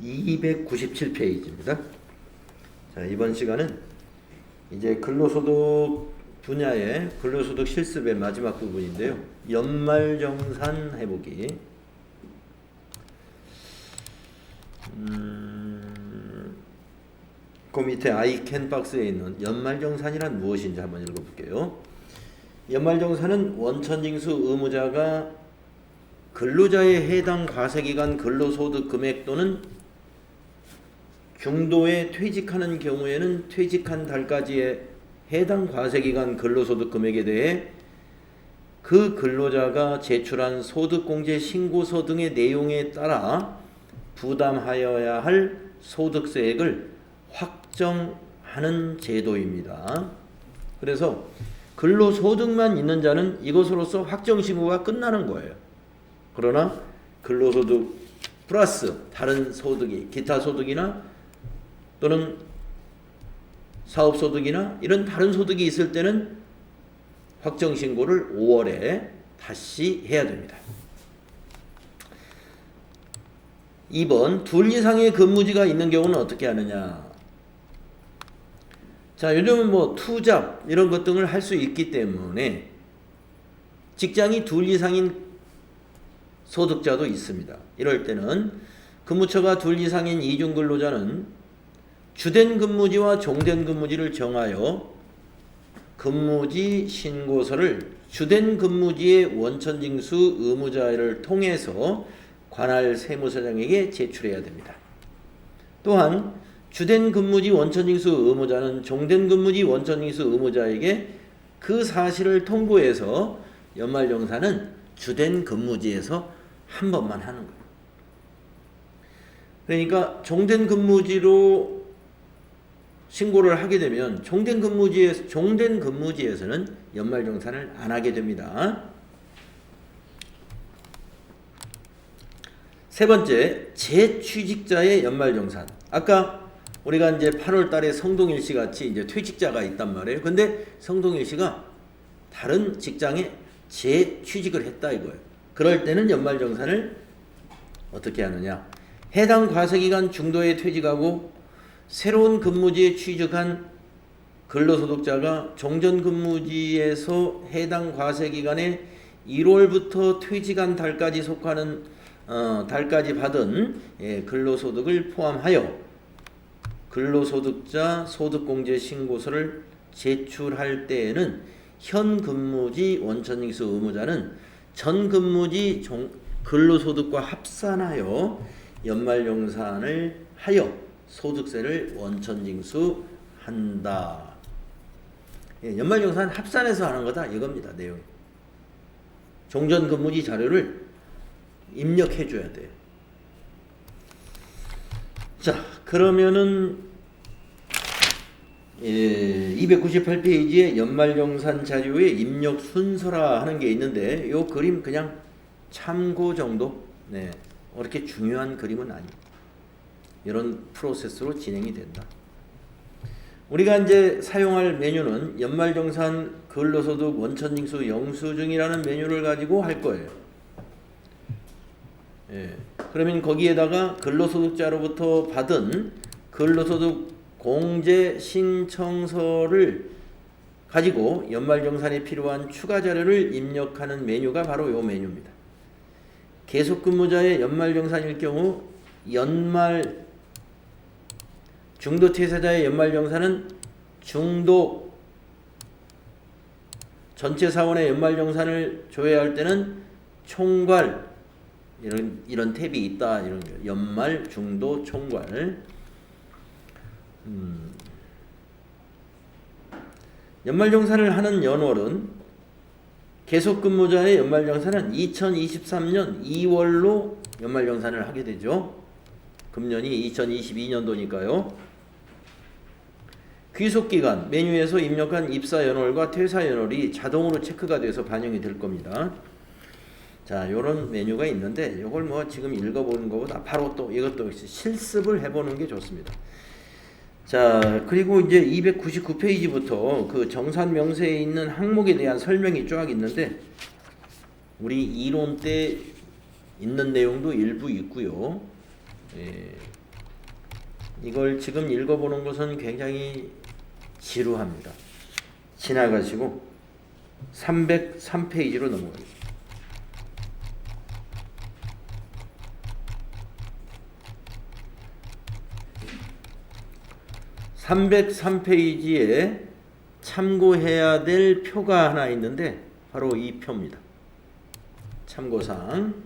297페이지입니다. 자, 이번 시간은 이제 근로소득 분야의 근로소득 실습의 마지막 부분인데요. 연말정산 해보기. 그 밑에 아이캔 박스에 있는 연말정산이란 무엇인지 한번 읽어볼게요. 연말정산은 원천징수 의무자가 근로자의 해당 과세기간 근로소득 금액 또는 중도에 퇴직하는 경우에는 퇴직한 달까지의 해당 과세기간 근로소득 금액에 대해 그 근로자가 제출한 소득공제 신고서 등의 내용에 따라 부담하여야 할 소득세액을 확정하는 제도입니다. 그래서 근로소득만 있는 자는 이것으로서 확정신고가 끝나는 거예요. 그러나 근로소득 플러스 다른 소득이 기타 소득이나 또는 사업소득이나 이런 다른 소득이 있을 때는 확정신고를 5월에 다시 해야 됩니다. 2번 둘 이상의 근무지가 있는 경우는 어떻게 하느냐. 자, 요즘은 뭐 투잡 이런 것 등을 할 수 있기 때문에 직장이 둘 이상인 소득자도 있습니다. 이럴 때는 근무처가 둘 이상인 이중근로자는 주된 근무지와 종된 근무지를 정하여 근무지 신고서를 주된 근무지의 원천징수 의무자를 통해서 관할 세무서장에게 제출해야 됩니다. 또한 주된 근무지 원천징수 의무자는 종된 근무지 원천징수 의무자에게 그 사실을 통보해서 연말정산은 주된 근무지에서 한 번만 하는 거예요. 그러니까 종된 근무지로 신고를 하게 되면 종된 근무지에서는 연말정산을 안 하게 됩니다. 세 번째, 재취직자의 연말정산. 아까 우리가 이제 8월 달에 성동일 씨 같이 이제 퇴직자가 있단 말이에요. 근데 성동일 씨가 다른 직장에 재취직을 했다 이거예요. 그럴 때는 연말정산을 어떻게 하느냐. 해당 과세기간 중도에 퇴직하고 새로운 근무지에 취직한 근로소득자가 종전 근무지에서 해당 과세기간에 1월부터 퇴직한 달까지 속하는 달까지 받은 근로소득을 포함하여 근로소득자 소득공제 신고서를 제출할 때에는 현 근무지 원천징수 의무자는 전 근무지 근로소득과 합산하여 연말정산을 하여 소득세를 원천징수한다. 연말정산 합산해서 하는 거다 이겁니다. 내용이. 종전근무지 자료를 입력해 줘야 돼요. 자, 그러면은 298페이지에 연말정산 자료의 입력 순서라 하는 게 있는데 요 그림 그냥 참고 정도. 네, 그렇게 중요한 그림은 아니에요. 이런 프로세스로 진행이 된다. 우리가 이제 사용할 메뉴는 연말정산 근로소득 원천징수 영수증이라는 메뉴를 가지고 할 거예요. 그러면 거기에다가 근로소득자로부터 받은 근로소득 공제 신청서를 가지고 연말정산에 필요한 추가 자료를 입력하는 메뉴가 바로 이 메뉴입니다. 계속근무자의 연말정산일 경우 중도 퇴사자의 연말정산은 중도 전체 사원의 연말정산을 조회할 때는 총괄 이런 탭이 있다. 이런 거. 연말, 중도, 총괄. 연말정산을 하는 연월은 계속근무자의 연말정산은 2023년 2월로 연말정산을 하게 되죠. 금년이 2022년도니까요. 귀속기간 메뉴에서 입력한 입사연월과 퇴사연월이 자동으로 체크가 돼서 반영이 될 겁니다. 자, 요런 메뉴가 있는데 요걸 뭐 지금 읽어보는 것보다 바로 또 이것도 실습을 해보는 게 좋습니다. 자, 그리고 이제 299페이지부터 그 정산 명세에 있는 항목에 대한 설명이 쫙 있는데 우리 이론 때 있는 내용도 일부 있고요. 예, 이걸 지금 읽어보는 것은 굉장히 지루합니다. 지나가시고 303페이지로 넘어가겠습니다. 303페이지에 참고해야 될 표가 하나 있는데 바로 이 표입니다. 참고사항.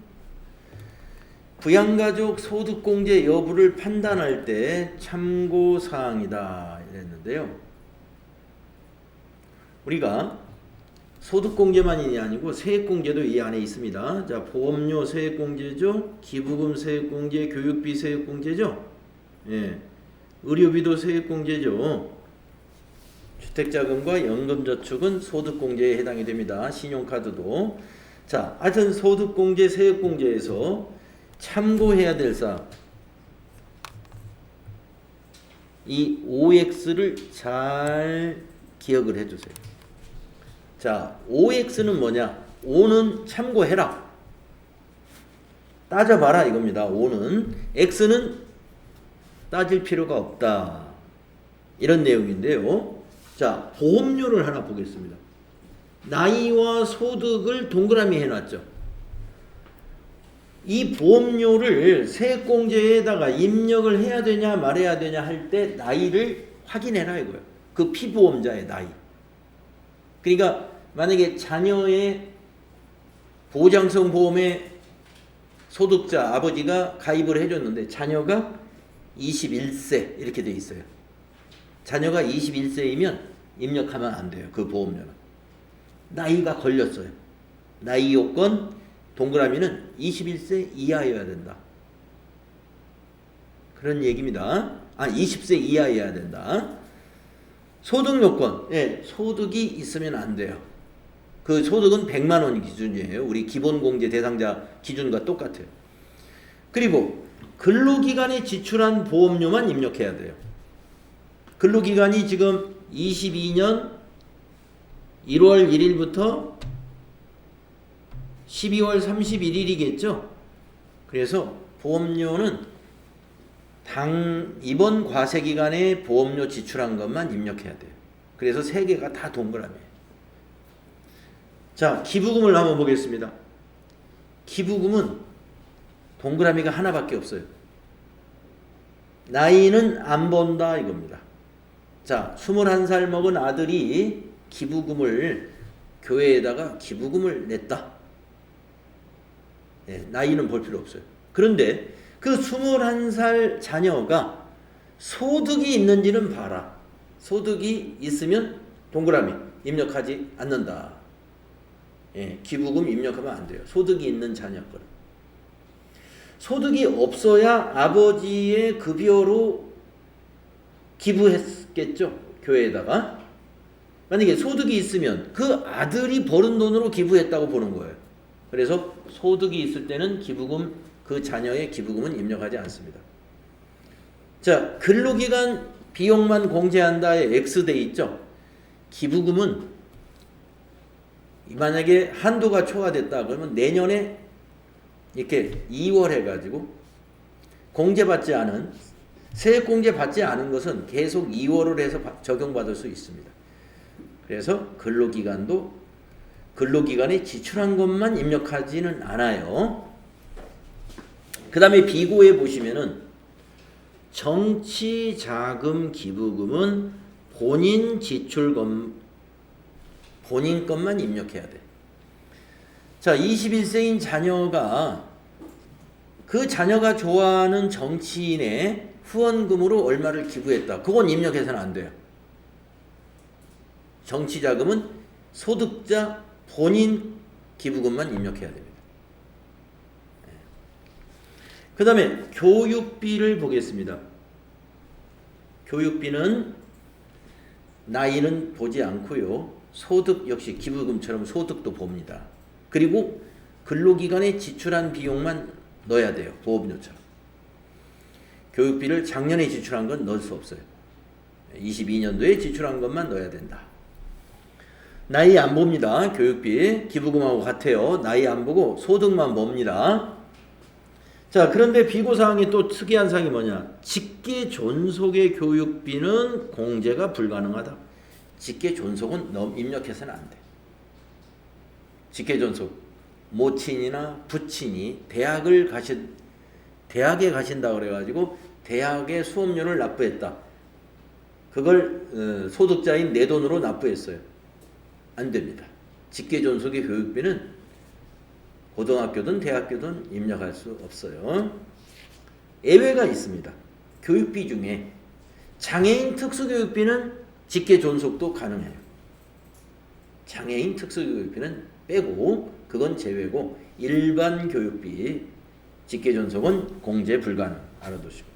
부양가족 소득공제 여부를 판단할 때 참고사항이다 이랬는데요. 우리가 소득공제만이 아니고 세액공제도 이 안에 있습니다. 자, 보험료 세액공제죠. 기부금 세액공제, 교육비 세액공제죠. 예. 의료비도 세액공제죠. 주택자금과 연금저축은 소득공제에 해당이 됩니다. 신용카드도. 자, 하여튼 소득공제, 세액공제에서 참고해야 될 사항. 이 OX를 잘 기억을 해주세요. 자, OX는 뭐냐? O는 참고해라. 따져봐라 이겁니다. O는. X는 따질 필요가 없다. 이런 내용인데요. 자, 보험료를 하나 보겠습니다. 나이와 소득을 동그라미 해놨죠. 이 보험료를 세액공제에다가 입력을 해야 되냐 말해야 되냐 할 때 나이를 확인해라 이거예요. 그 피보험자의 나이. 그러니까 만약에 자녀의 보장성 보험에 소득자 아버지가 가입을 해줬는데 자녀가 21세 이렇게 돼 있어요. 자녀가 21세이면 입력하면 안 돼요. 그 보험료는. 나이가 걸렸어요. 나이 요건 동그라미는 21세 이하여야 된다. 그런 얘기입니다. 20세 이하여야 된다. 소득 요건. 예, 소득이 있으면 안 돼요. 그 소득은 100만 원 기준이에요. 우리 기본공제 대상자 기준과 똑같아요. 그리고 근로기간에 지출한 보험료만 입력해야 돼요. 근로기간이 지금 22년 1월 1일부터 12월 31일이겠죠. 그래서 보험료는 이번 과세기간에 보험료 지출한 것만 입력해야 돼요. 그래서 세 개가 다 동그라미예요. 자, 기부금을 한번 보겠습니다. 기부금은 동그라미가 하나밖에 없어요. 나이는 안 본다 이겁니다. 자, 21살 먹은 아들이 기부금을 교회에다가 기부금을 냈다. 네, 나이는 볼 필요 없어요. 그런데 그 21살 자녀가 소득이 있는지는 봐라. 소득이 있으면 동그라미 입력하지 않는다. 예, 기부금 입력하면 안 돼요. 소득이 있는 자녀 거는. 소득이 없어야 아버지의 급여로 기부했겠죠. 교회에다가. 만약에 소득이 있으면 그 아들이 버는 돈으로 기부했다고 보는 거예요. 그래서 소득이 있을 때는 기부금, 그 자녀의 기부금은 입력하지 않습니다. 자, 근로기간 비용만 공제한다에 X돼 있죠. 기부금은 만약에 한도가 초과됐다 그러면 내년에 이렇게 2월 해가지고 공제받지 않은, 세액공제 받지 않은 것은 계속 2월을 해서 적용받을 수 있습니다. 그래서 근로기간에 지출한 것만 입력하지는 않아요. 그 다음에 비고에 보시면은 정치자금 기부금은 본인 것만 입력해야 돼. 자, 21세인 자녀가 그 자녀가 좋아하는 정치인의 후원금으로 얼마를 기부했다. 그건 입력해서는 안 돼요. 정치자금은 소득자 본인 기부금만 입력해야 됩니다. 그 다음에 교육비를 보겠습니다. 교육비는 나이는 보지 않고요. 소득 역시 기부금처럼 소득도 봅니다. 그리고 근로기간에 지출한 비용만 넣어야 돼요. 보험료처럼. 교육비를 작년에 지출한 건 넣을 수 없어요. 22년도에 지출한 것만 넣어야 된다. 나이 안 봅니다. 교육비. 기부금하고 같아요. 나이 안 보고 소득만 봅니다. 자, 그런데 비고사항이 또 특이한 사항이 뭐냐? 직계 존속의 교육비는 공제가 불가능하다. 직계 존속은 입력해서는 안 돼. 직계 존속, 모친이나 부친이 대학에 가신다 그래가지고 대학에 수업료를 납부했다. 그걸 소득자인 내 돈으로 납부했어요. 안 됩니다. 직계 존속의 교육비는 고등학교든 대학교든 입력할 수 없어요. 예외가 있습니다. 교육비 중에 장애인 특수교육비는 직계 존속도 가능해요. 장애인 특수교육비는 빼고 그건 제외고 일반 교육비 직계 존속은 공제 불가능. 알아두시고.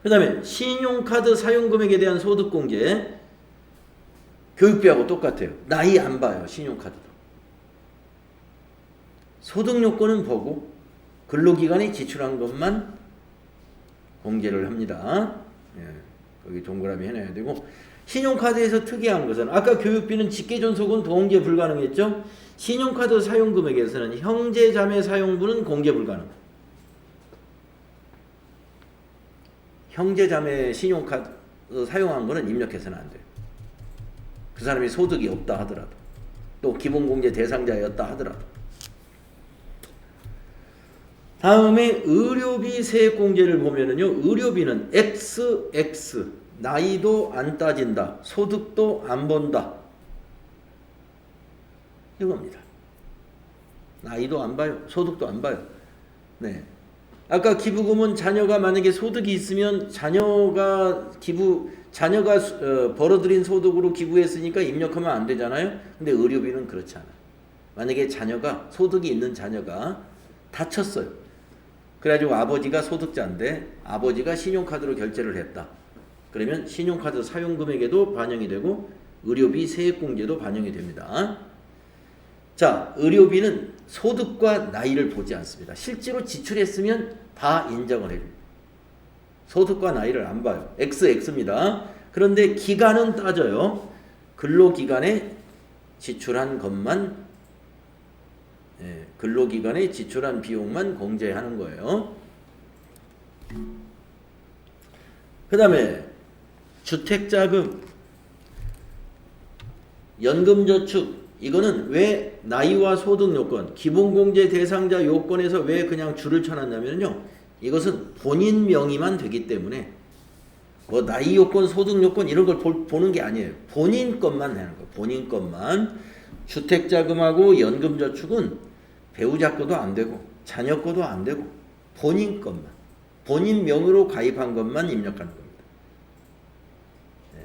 그 다음에 신용카드 사용금액에 대한 소득공제 교육비하고 똑같아요. 나이 안 봐요. 신용카드도. 소득요건은 보고 근로기관이 지출한 것만 공제를 합니다. 예, 거기 동그라미 해놔야 되고 신용카드에서 특이한 것은 아까 교육비는 직계존속은 공제 불가능했죠. 신용카드 사용금액에서는 형제자매 사용분은 공제 불가능. 형제자매 신용카드 사용한 거는 입력해서는 안 돼요. 그 사람이 소득이 없다 하더라도 또 기본공제 대상자였다 하더라도. 다음에 의료비 세액공제를 보면은요, 의료비는 XX, 나이도 안 따진다, 소득도 안 본다. 이겁니다. 나이도 안 봐요, 소득도 안 봐요. 네. 아까 기부금은 자녀가 만약에 소득이 있으면 자녀가 벌어들인 소득으로 기부했으니까 입력하면 안 되잖아요. 근데 의료비는 그렇지 않아요. 만약에 소득이 있는 자녀가 다쳤어요. 그래가지고 아버지가 소득자인데 아버지가 신용카드로 결제를 했다. 그러면 신용카드 사용금액에도 반영이 되고 의료비 세액공제도 반영이 됩니다. 자, 의료비는 소득과 나이를 보지 않습니다. 실제로 지출했으면 다 인정을 해줍니다. 소득과 나이를 안 봐요. XX입니다. 그런데 기간은 따져요. 근로기간에 지출한 것만 근로기간에 지출한 비용만 공제하는 거예요. 그 다음에 주택자금, 연금저축 이거는 왜 나이와 소득 요건, 기본공제 대상자 요건에서 왜 그냥 줄을 쳐놨냐면요. 이것은 본인 명의만 되기 때문에 뭐 나이 요건, 소득 요건 이런 걸 보는 게 아니에요. 본인 것만 하는 거예요. 본인 것만. 주택자금하고 연금저축은 배우자 거도 안 되고 자녀 거도 안 되고 본인 것만, 본인 명의로 가입한 것만 입력하는 겁니다.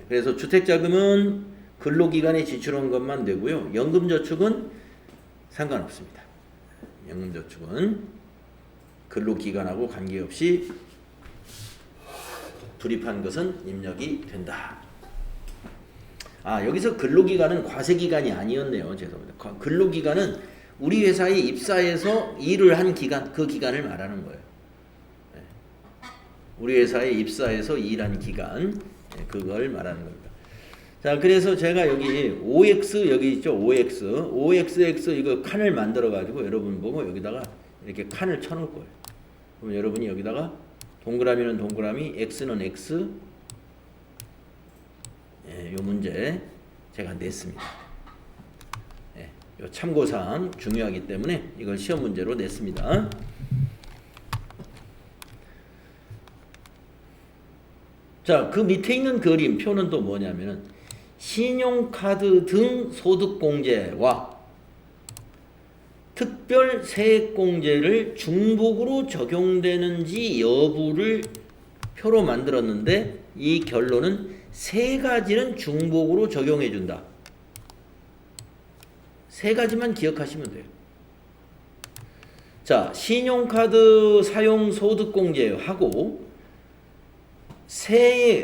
그래서 주택자금은 근로기간에 지출한 것만 되고요. 연금저축은 상관없습니다. 연금저축은 근로기간하고 관계없이 불입한 것은 입력이 된다. 아, 여기서 근로기간은 과세기간이 아니었네요. 죄송합니다. 근로기간은 우리 회사에 입사해서 일을 한 기간, 그 기간을 말하는 거예요. 우리 회사에 입사해서 일한 기간, 그걸 말하는 겁니다. 자, 그래서 제가 여기 OX 여기 있죠. OXX 이거 칸을 만들어 가지고 여러분 보고 여기다가 이렇게 칸을 쳐 놓을 거예요. 그럼 여러분이 여기다가 동그라미는 동그라미, X는 X, 요 문제 제가 냈습니다. 요 참고사항 중요하기 때문에 이걸 시험 문제로 냈습니다. 자, 그 밑에 있는 그림 표는 또 뭐냐면은 신용카드 등 소득공제와 특별 세액공제를 중복으로 적용되는지 여부를 표로 만들었는데 이 결론은 세 가지는 중복으로 적용해 준다. 세 가지만 기억하시면 돼요. 자, 신용카드 사용 소득공제하고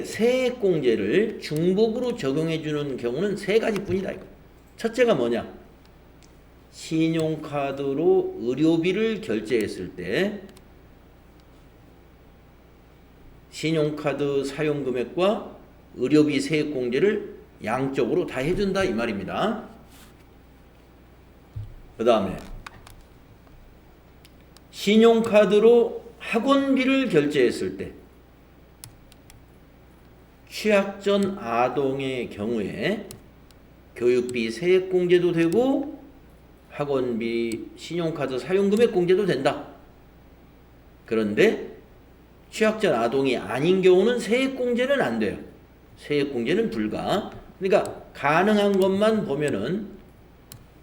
세액공제를 중복으로 적용해 주는 경우는 세 가지뿐이다. 이거. 첫째가 뭐냐? 신용카드로 의료비를 결제했을 때 신용카드 사용금액과 의료비 세액공제를 양쪽으로 다 해준다 이 말입니다. 그 다음에 신용카드로 학원비를 결제했을 때 취약 전 아동의 경우에 교육비 세액공제도 되고 학원비 신용카드 사용금액 공제도 된다. 그런데 취약 전 아동이 아닌 경우는 세액공제는 안 돼요. 세액공제는 불가. 그러니까 가능한 것만 보면은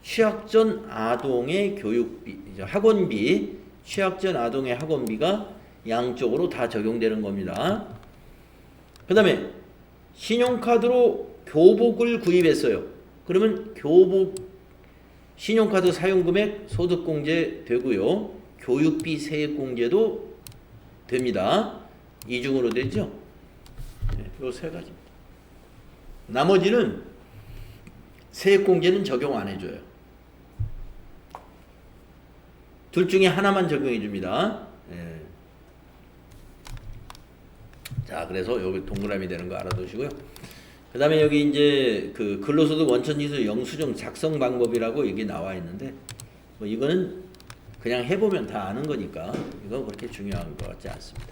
취약 전 아동의 교육비, 학원비, 취약 전 아동의 학원비가 양쪽으로 다 적용되는 겁니다. 그 다음에 신용카드로 교복을 구입했어요. 그러면 교복 신용카드 사용금액 소득공제 되고요. 교육비 세액공제도 됩니다. 이중으로 되죠. 네, 요 세 가지. 나머지는 세액공제는 적용 안 해줘요. 둘 중에 하나만 적용해 줍니다. 네. 자, 그래서 여기 동그라미 되는 거 알아두시고요. 그 다음에 여기 이제 그 근로소득 원천징수 영수증 작성 방법이라고 여기 나와 있는데, 뭐 이거는 그냥 해보면 다 아는 거니까 이거 그렇게 중요한 것 같지 않습니다.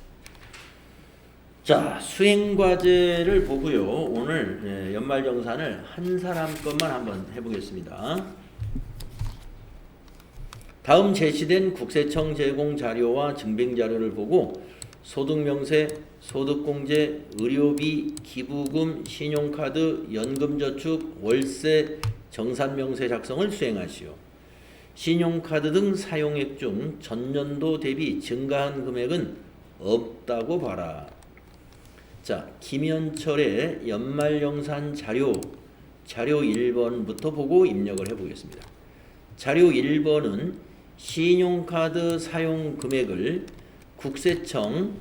자, 수행과제를 보고요. 오늘 연말정산을 한 사람 것만 한번 해보겠습니다. 다음 제시된 국세청 제공 자료와 증빙 자료를 보고 소득명세, 소득공제, 의료비, 기부금, 신용카드, 연금저축, 월세, 정산명세 작성을 수행하시오. 신용카드 등 사용액 중 전년도 대비 증가한 금액은 없다고 봐라. 자, 김현철의 연말정산 자료 1번부터 보고 입력을 해보겠습니다. 자료 1번은 신용카드 사용 금액을 국세청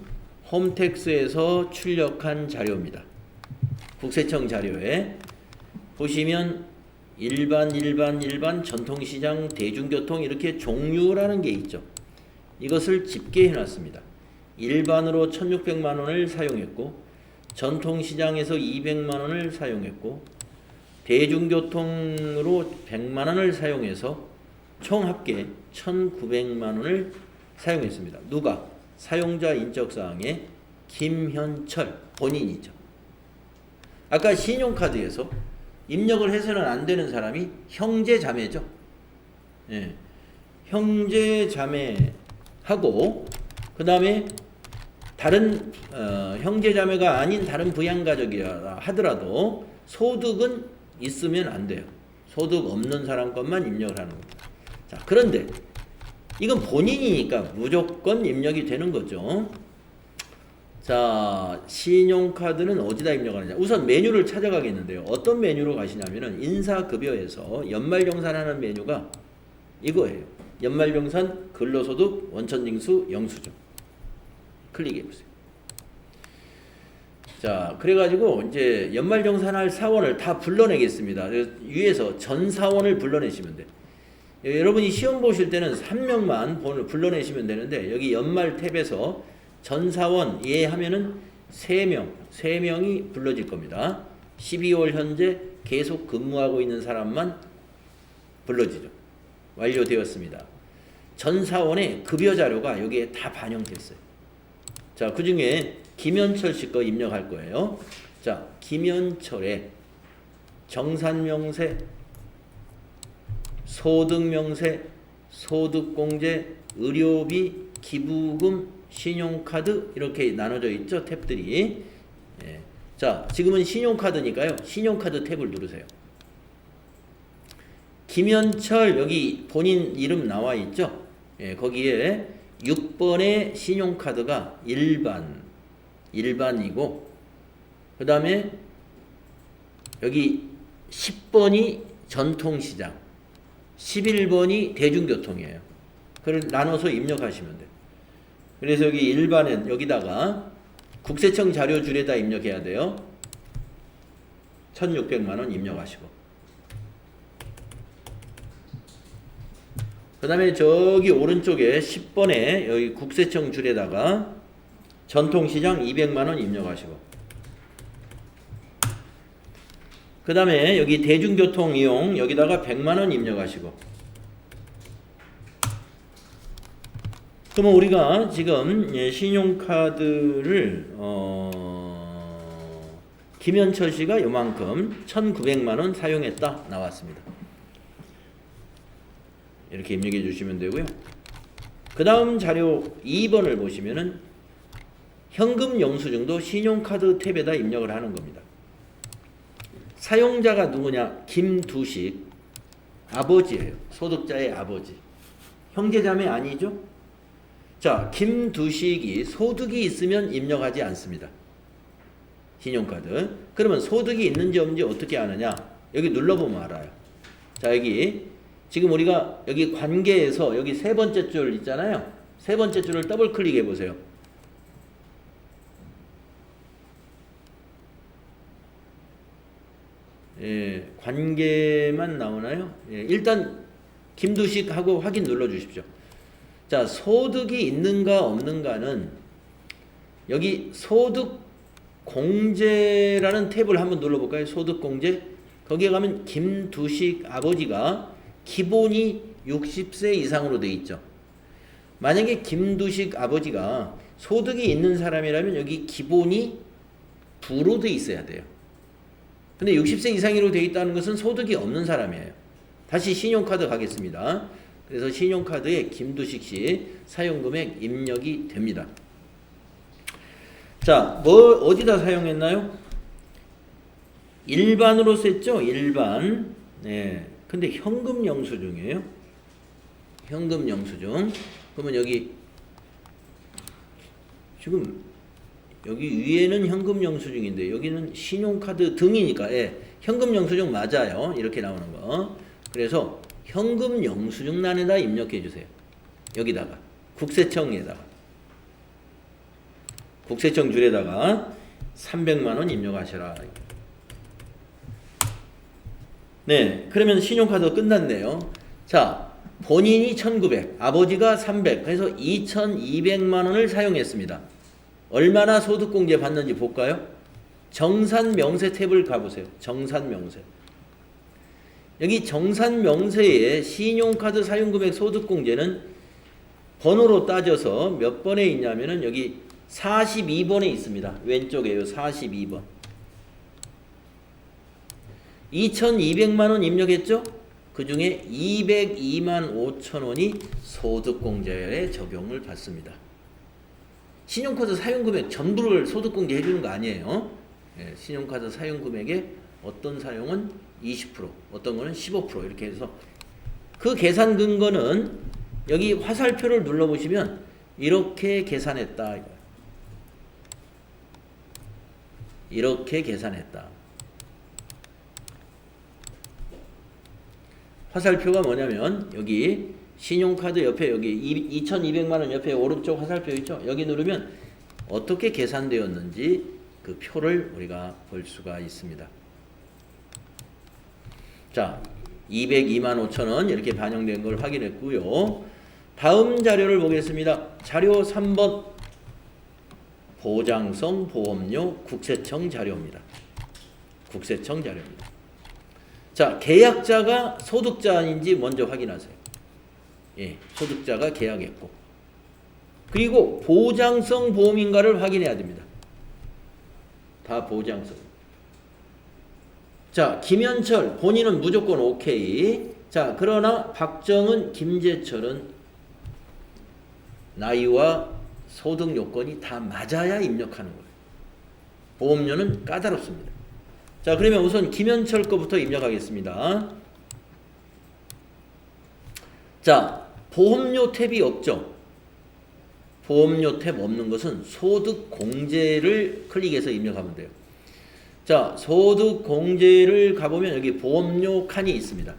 홈택스에서 출력한 자료입니다. 국세청 자료에 보시면 일반, 전통시장, 대중교통 이렇게 종류라는 게 있죠. 이것을 집계해 놨습니다. 일반으로 1,600만 원을 사용했고 전통시장에서 200만 원을 사용했고 대중교통으로 100만 원을 사용해서 총 합계 1,900만 원을 사용했습니다. 누가? 사용자 인적사항에 김현철 본인이죠. 아까 신용카드에서 입력을 해서는 안 되는 사람이 형제자매죠. 예. 형제자매하고 그 다음에 다른 형제자매가 아닌 다른 부양가족이라 하더라도 소득은 있으면 안 돼요. 소득 없는 사람 것만 입력을 하는 겁니다. 자, 그런데 이건 본인이니까 무조건 입력이 되는 거죠. 자, 신용카드는 어디다 입력하느냐. 우선 메뉴를 찾아가겠는데요. 어떤 메뉴로 가시냐면은 인사급여에서 연말정산하는 메뉴가 이거예요. 연말정산 근로소득 원천징수 영수증. 클릭해 보세요. 자, 그래가지고 이제 연말정산할 사원을 다 불러내겠습니다. 위에서 전 사원을 불러내시면 돼. 여러분이 시험 보실 때는 3명만 불러내시면 되는데 여기 연말 탭에서 전 사원 예 하면은 3명이 불러질 겁니다. 12월 현재 계속 근무하고 있는 사람만 불러지죠. 완료되었습니다. 전 사원의 급여 자료가 여기에 다 반영됐어요. 자, 그 중에 김현철 씨 거 입력할 거예요. 자, 김현철의 정산명세, 소득명세, 소득공제, 의료비, 기부금, 신용카드 이렇게 나눠져 있죠. 탭들이. 예. 자, 지금은 신용카드니까요. 신용카드 탭을 누르세요. 김현철 여기 본인 이름 나와 있죠. 예, 거기에 6번의 신용카드가 일반이고 그 다음에 여기 10번이 전통시장 11번이 대중교통이에요. 그걸 나눠서 입력하시면 돼요. 그래서 여기 일반은 여기다가 국세청 자료줄에다 입력해야 돼요. 1,600만 원 입력하시고 그 다음에 저기 오른쪽에 10번에 여기 국세청 줄에다가 전통시장 200만 원 입력하시고 그 다음에 여기 대중교통 이용 여기다가 100만 원 입력하시고 그러면 우리가 지금 신용카드를 김현철 씨가 요만큼 1,900만 원 사용했다 나왔습니다. 이렇게 입력해 주시면 되고요. 그 다음 자료 2번을 보시면은 현금 영수증도 신용카드 탭에다 입력을 하는 겁니다. 사용자가 누구냐? 김두식 아버지예요. 소득자의 아버지. 형제자매 아니죠? 자, 김두식이 소득이 있으면 입력하지 않습니다. 신용카드. 그러면 소득이 있는지 없는지 어떻게 아느냐? 여기 눌러보면 알아요. 자, 여기 지금 우리가 여기 관계에서 여기 세 번째 줄 있잖아요. 세 번째 줄을 더블 클릭해 보세요. 예, 관계만 나오나요? 예, 일단 김두식하고 확인 눌러 주십시오. 자, 소득이 있는가 없는가는 여기 소득 공제라는 탭을 한번 눌러볼까요? 소득 공제. 거기에 가면 김두식 아버지가 기본이 60세 이상으로 돼 있죠. 만약에 김두식 아버지가 소득이 있는 사람이라면 여기 기본이 부로 돼 있어야 돼요. 근데 60세 이상으로 돼 있다는 것은 소득이 없는 사람이에요. 다시 신용카드 가겠습니다. 그래서 신용카드에 김두식 씨 사용금액 입력이 됩니다. 자, 어디다 사용했나요? 일반으로 썼죠? 일반. 네. 근데 현금 영수증이에요. 현금 영수증. 그러면 여기 지금 여기 위에는 현금 영수증인데 여기는 신용카드 등이니까 예, 현금 영수증 맞아요. 이렇게 나오는 거. 그래서 현금 영수증란에다 입력해 주세요. 여기다가 국세청에다가 국세청 줄에다가 300만 원 입력하셔라. 네, 그러면 신용카드 끝났네요. 자, 본인이 1,900, 아버지가 300, 그래서 2,200만 원을 사용했습니다. 얼마나 소득공제 받는지 볼까요? 정산명세 탭을 가보세요. 정산명세. 여기 정산명세에 신용카드 사용금액 소득공제는 번호로 따져서 몇 번에 있냐면은 여기 42번에 있습니다. 왼쪽에요. 42번. 2,200만 원 입력했죠? 그 중에 202만 5천 원이 소득공제에 적용을 받습니다. 신용카드 사용금액 전부를 소득공제 해주는 거 아니에요. 예, 신용카드 사용금액의 어떤 사용은 20%, 어떤 거는 15% 이렇게 해서 그 계산 근거는 여기 화살표를 눌러보시면 이렇게 계산했다. 이렇게 계산했다. 화살표가 뭐냐면 여기 신용카드 옆에 여기 2,200만 원 옆에 오른쪽 화살표 있죠? 여기 누르면 어떻게 계산되었는지 그 표를 우리가 볼 수가 있습니다. 자, 202만 5천 원 이렇게 반영된 걸 확인했고요. 다음 자료를 보겠습니다. 자료 3번 보장성 보험료 국세청 자료입니다. 국세청 자료입니다. 자, 계약자가 소득자인지 먼저 확인하세요. 예, 소득자가 계약했고 그리고 보장성 보험인가를 확인해야 됩니다. 다 보장성. 자, 김현철 본인은 무조건 오케이. 자, 그러나 박정은, 김재철은 나이와 소득 요건이 다 맞아야 입력하는 거예요. 보험료는 까다롭습니다. 자, 그러면 우선 김현철 거부터 입력하겠습니다. 자, 보험료 탭이 없죠. 보험료 탭 없는 것은 소득 공제를 클릭해서 입력하면 돼요. 자, 소득 공제를 가보면 여기 보험료 칸이 있습니다.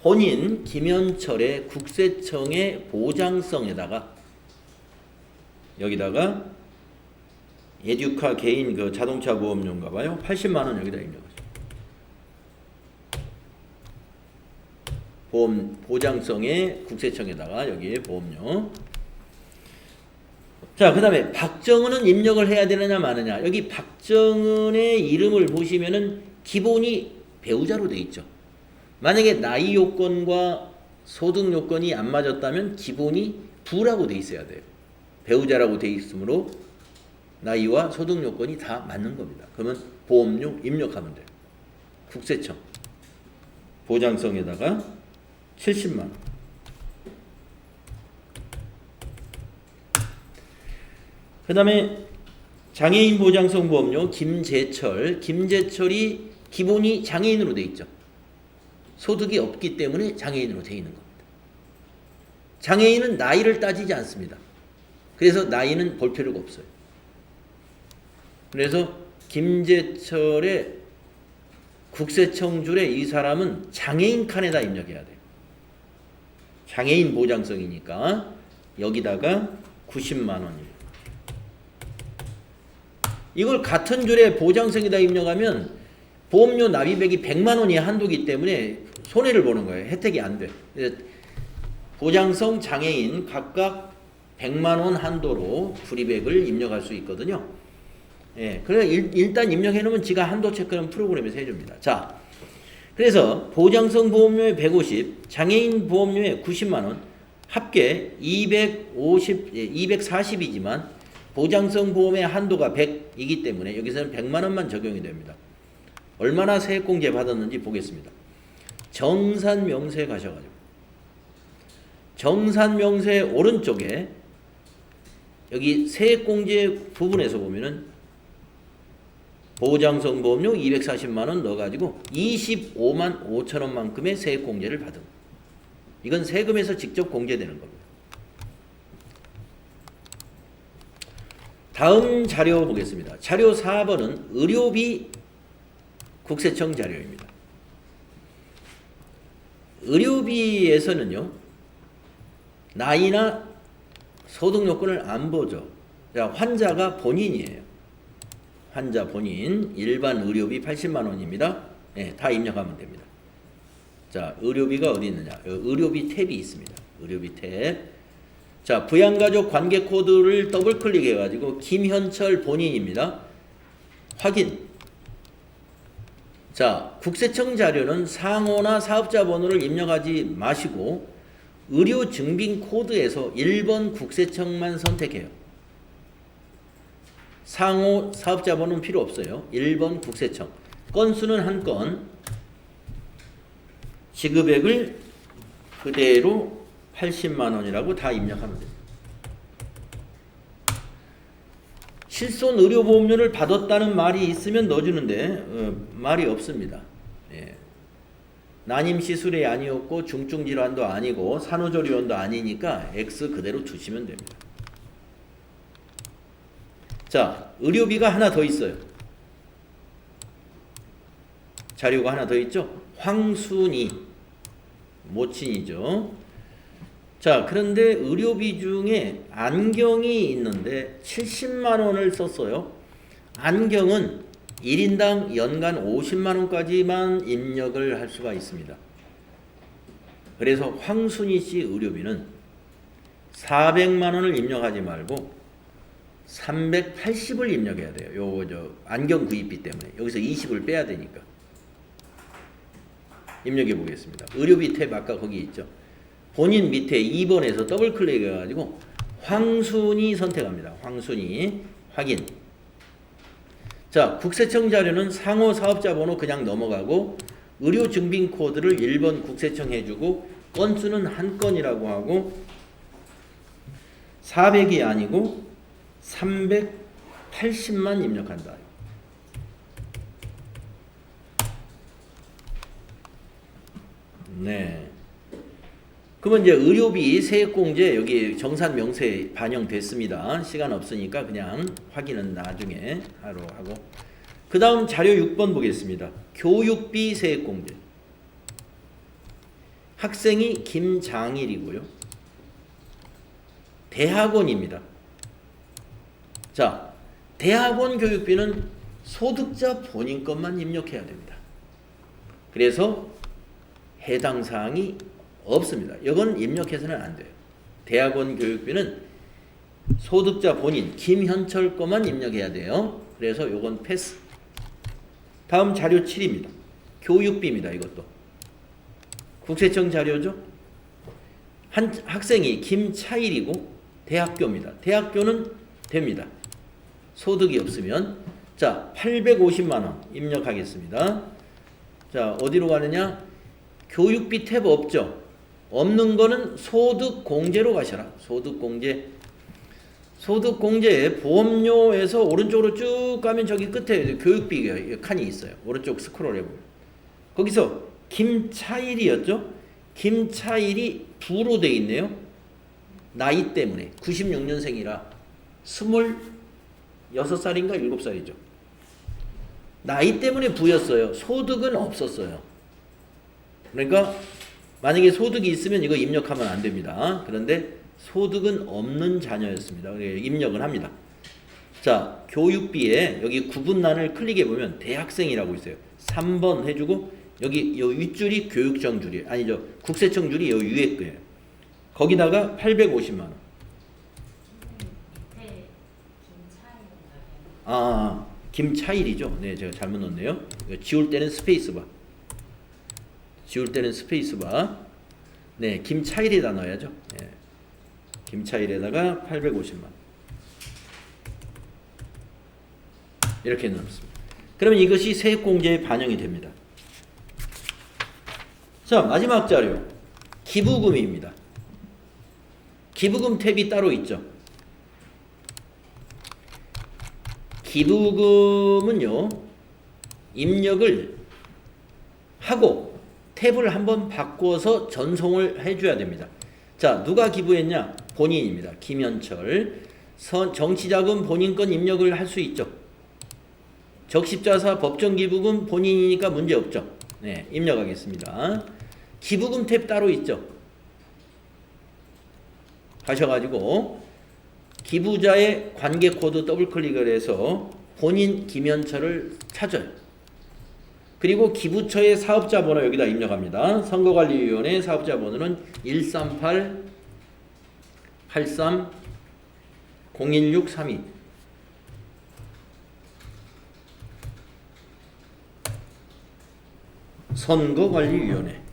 본인 김현철의 국세청의 보장성에다가 여기다가 에듀카 개인 그 자동차 보험료인가 봐요. 80만 원 여기다 입력하죠. 보장성의 국세청에다가 여기에 보험료. 자, 그 다음에 박정은은 입력을 해야 되느냐 마느냐. 여기 박정은의 이름을 보시면은 기본이 배우자로 돼 있죠. 만약에 나이 요건과 소득 요건이 안 맞았다면 기본이 부라고 돼 있어야 돼요. 배우자라고 돼 있으므로 나이와 소득 요건이 다 맞는 겁니다. 그러면 보험료 입력하면 돼요. 국세청 보장성에다가 70만 원. 그 다음에 장애인 보장성 보험료 김재철. 김재철이 기본이 장애인으로 돼 있죠. 소득이 없기 때문에 장애인으로 돼 있는 겁니다. 장애인은 나이를 따지지 않습니다. 그래서 나이는 볼 필요가 없어요. 그래서 김재철의 국세청줄에 이 사람은 장애인 칸에다 입력해야 돼요. 장애인 보장성이니까 여기다가 90만 원입니다. 이걸 같은 줄에 보장성에다 입력하면 보험료 납입액이 100만 원이 한도기 때문에 손해를 보는 거예요. 혜택이 안 돼. 보장성 장애인 각각 100만 원 한도로 불이백을 입력할 수 있거든요. 예, 그래 일단 입력해 놓으면 지가 한도 체크는 프로그램에서 해줍니다. 자, 그래서 보장성 보험료에 150, 장애인 보험료에 90만 원, 합계 240이지만 보장성 보험의 한도가 100이기 때문에 여기서는 100만 원만 적용이 됩니다. 얼마나 세액공제 받았는지 보겠습니다. 정산명세 가셔가지고 정산명세 오른쪽에 여기 세액공제 부분에서 보면은 보장성 보험료 240만 원 넣어가지고 25만 5천 원만큼의 세액공제를 받은 거예요. 이건 세금에서 직접 공제되는 겁니다. 다음 자료 보겠습니다. 자료 4번은 의료비 국세청 자료입니다. 의료비에서는요, 나이나 소득 요건을 안 보죠. 자, 환자가 본인이에요. 환자 본인, 일반 의료비 80만 원입니다. 네, 다 입력하면 됩니다. 자, 의료비가 어디 있느냐? 의료비 탭이 있습니다. 의료비 탭. 자, 부양가족 관계 코드를 더블 클릭해가지고 김현철 본인입니다. 확인. 자, 국세청 자료는 상호나 사업자 번호를 입력하지 마시고 의료 증빙 코드에서 1번 국세청만 선택해요. 상호 사업자 번호는 필요 없어요. 1번 국세청. 건수는 한 건, 지급액을 그대로 80만 원이라고 다 입력하면 됩니다. 실손 의료보험료를 받았다는 말이 있으면 넣어주는데 말이 없습니다. 예. 난임시술이 아니었고 중증질환도 아니고 산후조리원도 아니니까 X 그대로 두시면 됩니다. 자, 의료비가 하나 더 있어요. 자료가 하나 더 있죠. 황순이 모친이죠. 자, 그런데 의료비 중에 안경이 있는데 70만 원을 썼어요. 안경은 1인당 연간 50만 원까지만 입력을 할 수가 있습니다. 그래서 황순이 씨 의료비는 400만 원을 입력하지 말고 380을 입력해야 돼요. 요거 안경 구입비 때문에 여기서 20을 빼야 되니까. 입력해 보겠습니다. 의료비 탭 아까 거기 있죠. 본인 밑에 2번에서 더블 클릭해가지고 황순이 선택합니다. 황순이 확인. 자, 국세청 자료는 상호 사업자 번호 그냥 넘어가고 의료 증빙 코드를 1번 국세청 해주고 건수는 한 건이라고 하고 400이 아니고 380만 입력한다. 네. 그러면 이제 의료비 세액공제 여기 정산명세에 반영됐습니다. 시간 없으니까 그냥 확인은 나중에 하러 하고. 그 다음 자료 6번 보겠습니다. 교육비 세액공제. 학생이 김장일이고요. 대학원입니다. 자, 대학원 교육비는 소득자 본인 것만 입력해야 됩니다. 그래서 해당 사항이 없습니다. 이건 입력해서는 안 돼요. 대학원 교육비는 소득자 본인 김현철 것만 입력해야 돼요. 그래서 이건 패스. 다음 자료 7입니다. 교육비입니다. 이것도 국세청 자료죠. 한 학생이 김차일이고 대학교입니다. 대학교는 됩니다. 소득이 없으면. 자, 850만 원 입력하겠습니다. 자, 어디로 가느냐? 교육비 탭 없죠? 없는 거는 소득공제로 가셔라. 소득공제. 소득공제에 보험료에서 오른쪽으로 쭉 가면 저기 끝에 교육비 칸이 있어요. 오른쪽 스크롤 해보면. 거기서 김차일이었죠? 김차일이 부로 돼 있네요. 나이 때문에 96년생이라 26살인가 7살이죠. 나이 때문에 부였어요. 소득은 없었어요. 그러니까 만약에 소득이 있으면 이거 입력하면 안 됩니다. 그런데 소득은 없는 자녀였습니다. 입력을 합니다. 자, 교육비에 여기 구분란을 클릭해 보면 대학생이라고 있어요. 3번 해주고 여기 요 윗줄이 교육청 줄이 아니죠. 국세청 줄이 요 위에 거예요. 거기다가 850만 원. 김차일이죠. 네, 제가 잘못 넣었네요. 지울 때는 스페이스바. 지울 때는 스페이스바. 네, 김차일에다 넣어야죠. 네. 김차일에다가 850만. 이렇게 넣습니다. 그러면 이것이 세액공제에 반영이 됩니다. 자, 마지막 자료. 기부금입니다. 기부금 탭이 따로 있죠. 기부금은요, 입력을 하고 탭을 한번 바꿔서 전송을 해줘야 됩니다. 자, 누가 기부했냐? 본인입니다. 김현철. 정치자금 본인 건 입력을 할 수 있죠. 적십자사 법정기부금 본인이니까 문제없죠. 네, 입력하겠습니다. 기부금 탭 따로 있죠. 가셔가지고 기부자의 관계코드 더블클릭을 해서 본인 김현철을 찾아요. 그리고 기부처의 사업자 번호 여기다 입력합니다. 선거관리위원회 사업자 번호는 138-83-01632. 선거관리위원회.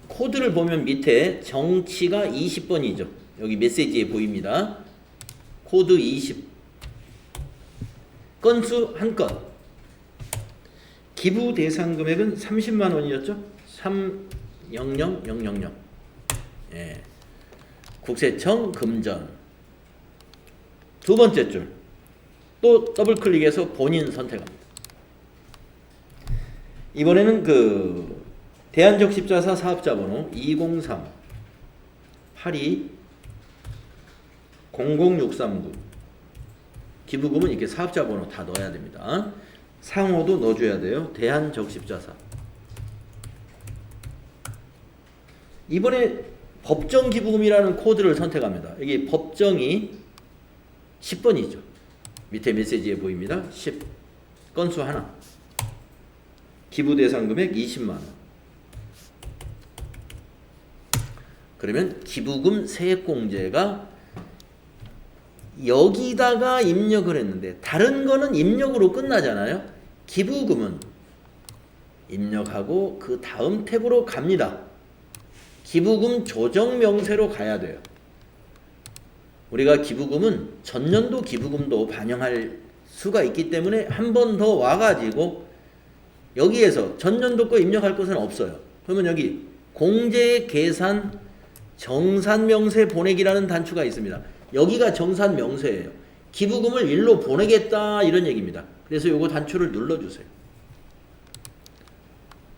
코드를 보면 밑에 정치가 20번이죠. 여기 메시지에 보입니다. 코드 20. 건수 1건. 기부 대상 금액은 30만 원이었죠. 300000. 예. 국세청 금전. 두 번째 줄. 또 더블 클릭해서 본인 선택합니다. 이번에는 대한적십자사 사업자번호 203-82-00639. 기부금은 이렇게 사업자번호 다 넣어야 됩니다. 상호도 넣어줘야 돼요. 대한적십자사. 이번에 법정기부금이라는 코드를 선택합니다. 여기 법정이 10번이죠. 밑에 메시지에 보입니다. 10. 건수 하나. 기부 대상 금액 20만 원. 그러면 기부금 세액공제가 여기다가 입력을 했는데 다른 거는 입력으로 끝나잖아요. 기부금은 입력하고 그 다음 탭으로 갑니다. 기부금 조정 명세로 가야 돼요. 우리가 기부금은 전년도 기부금도 반영할 수가 있기 때문에 한 번 더 와가지고 여기에서 전년도 거 입력할 것은 없어요. 그러면 여기 공제 계산 정산명세 보내기라는 단추가 있습니다. 여기가 정산명세예요. 기부금을 일로 보내겠다 이런 얘기입니다. 그래서 요거 단추를 눌러주세요.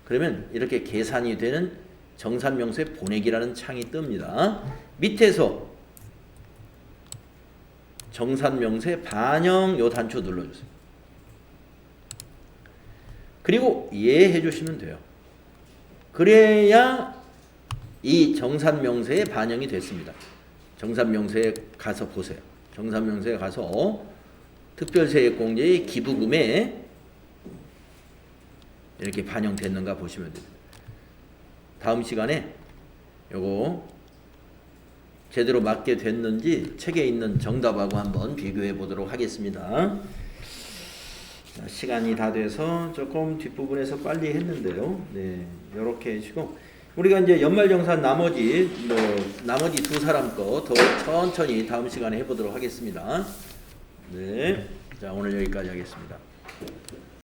그러면 이렇게 계산이 되는 정산명세 보내기라는 창이 뜹니다. 밑에서 정산명세 반영 요 단추 눌러주세요. 그리고 이해해 주시면 돼요. 그래야 이 정산명세에 반영이 됐습니다. 정산명세에 가서 보세요. 정산명세에 가서 특별세액공제의 기부금에 이렇게 반영됐는가 보시면 됩니다. 다음 시간에 요거 제대로 맞게 됐는지 책에 있는 정답하고 한번 비교해 보도록 하겠습니다. 자, 시간이 다 돼서 조금 뒷부분에서 빨리 했는데요. 네, 이렇게 해주고 우리가 이제 연말정산 나머지 두 사람 거 더 천천히 다음 시간에 해보도록 하겠습니다. 네, 자 오늘 여기까지 하겠습니다.